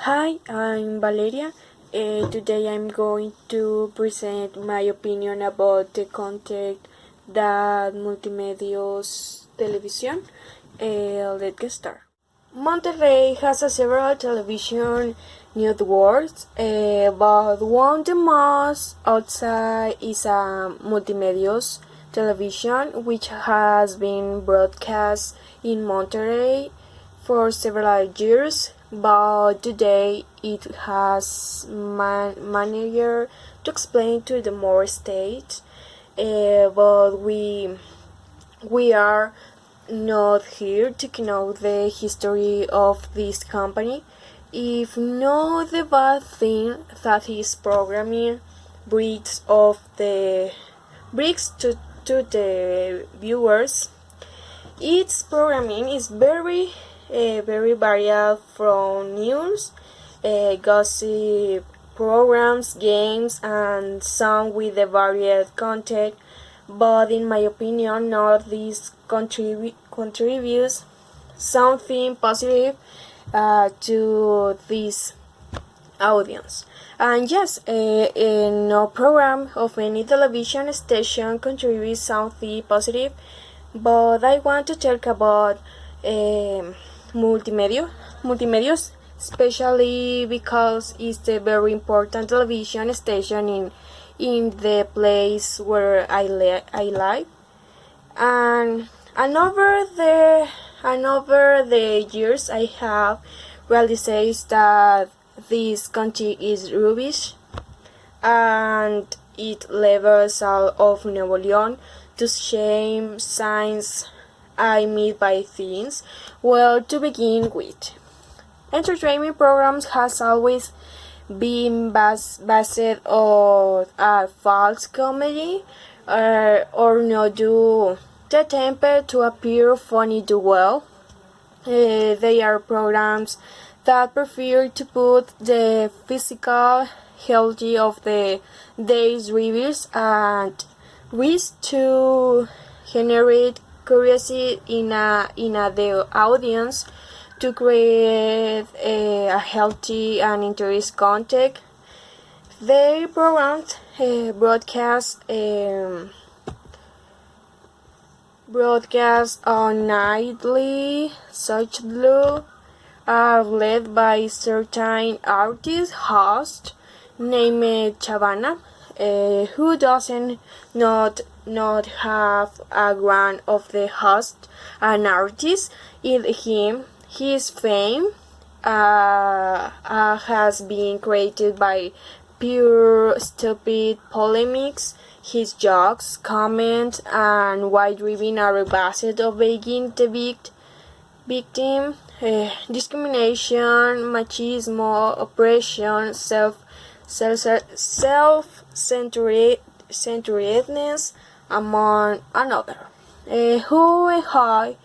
Hi, I'm Valeria. Today I'm going to present my opinion about the content that multimedios television. Let's get started. Monterrey has a several television networks, but one of the most outside is a multimedios television, which has been broadcast in Monterrey for several years, but today it has manager to explain to the more states. But we are not here to know the history of this company. If know the bad thing that is programming brings to the viewers, its programming is very varied from news, gossip programs, games, and some with a varied content. But in my opinion, none of these contributes something positive to this audience. And yes, no program of any television station contributes something positive, but I want to talk about multimedios, especially because it's a very important television station in the place where I live. And over the years I have realized that this country is rubbish, and it levels out of Nuevo León to shame signs I meet by things. Well, to begin with, entertainment programs has always been based on a false comedy, or not do the attempt to appear funny do well. They are programs that prefer to put the physical health of the day's reviews and risk to generate curiosity in the audience to create a healthy and interesting content. They programs broadcast on nightly such blue are led by certain artist host named Chavana, who doesn't not have a grant of the host an artist in him. His fame has been created by pure stupid polemics. His jokes, comments, and wide-ranging are based on begging the victim, discrimination, machismo, oppression, self-centeredness, among another. Who high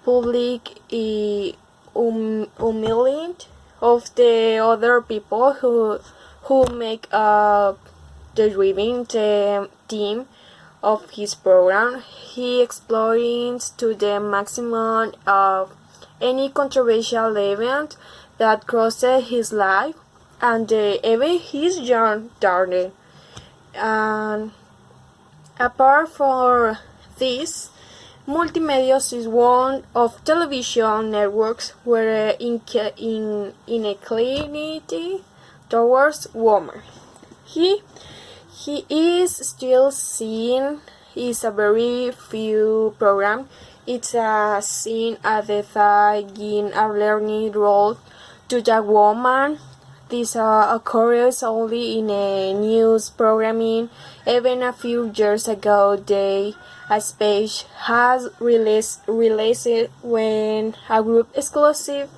public humiliation of the other people who make up the driving team of his program. He explores to the maximum of any controversial event that crosses his life and even his young daughter. And apart from this, Multimedios is one of television networks where inequality towards women. He is still seen is a very few program. It's seen as the taking a learning role to the woman. This occurs only in a news programming. Even a few years ago, a space has released when a group exclusive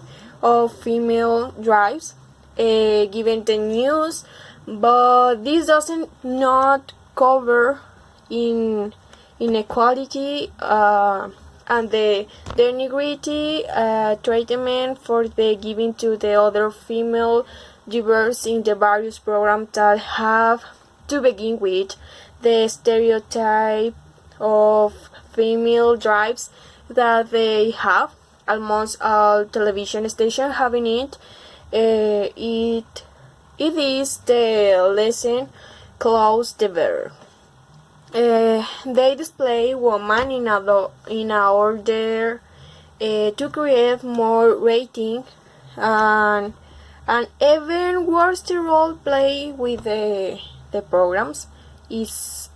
of female drives given the news, but this doesn't not cover inequality and the denigrity treatment for the giving to the other female viewers in the various programs that have to begin with the stereotype of female drives that they have. Almost all television stations having it. It is the lesson close the better. They display women in order to create more rating and even worse the role play with the programs is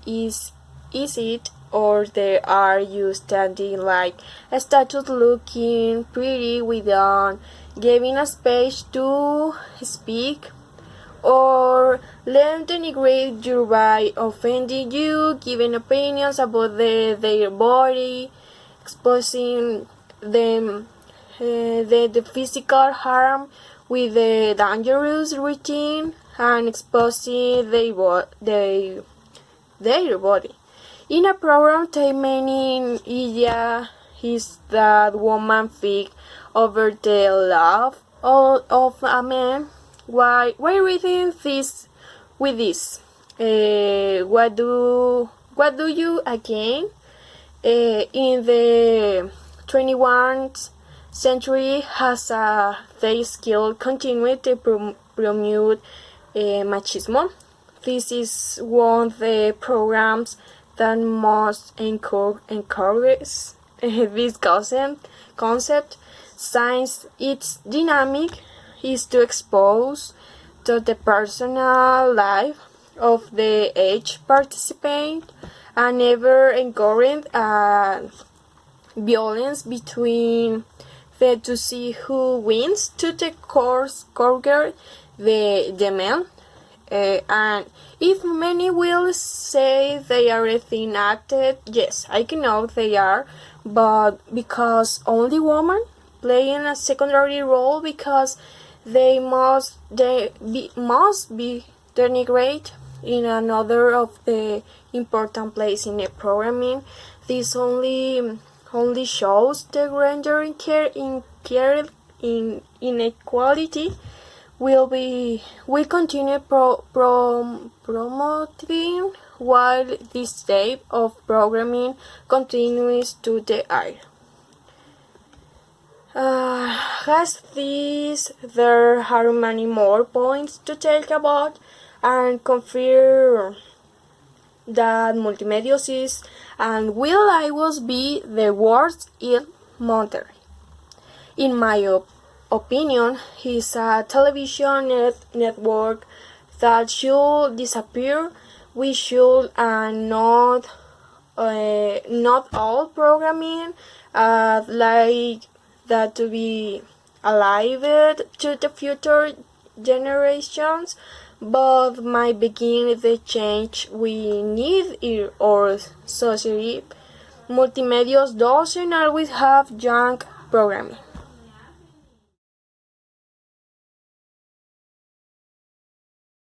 it or they are you standing like a statue looking pretty without giving a space to speak or let them denigrate you by offending you, giving opinions about their body, exposing them the physical harm with the dangerous routine and exposing their body. In a program the main idea is that woman think over the love of a man. Why reading this with this? What do you again? In the 21st century has they skill continue to promote machismo. This is one of the programs that most encourage this concept. Since its dynamic is to expose to the personal life of the each participant and never encourage violence between the to see who wins to the conquer the man. And if many will say they are enacted, yes, I can know they are, but because only women playing a secondary role because they must be denigrated in another of the important place in the programming. This only shows the gender inequality will continue promoting while this type of programming continues to the air. Has this there are many more points to talk about and confirm that multimedia is and will always be the worst in Monterrey. In my opinion, is a television network that should disappear. We should not all programming like that to be alive to the future generations, but might begin the change we need in our society. Multimedia doesn't always have young programming.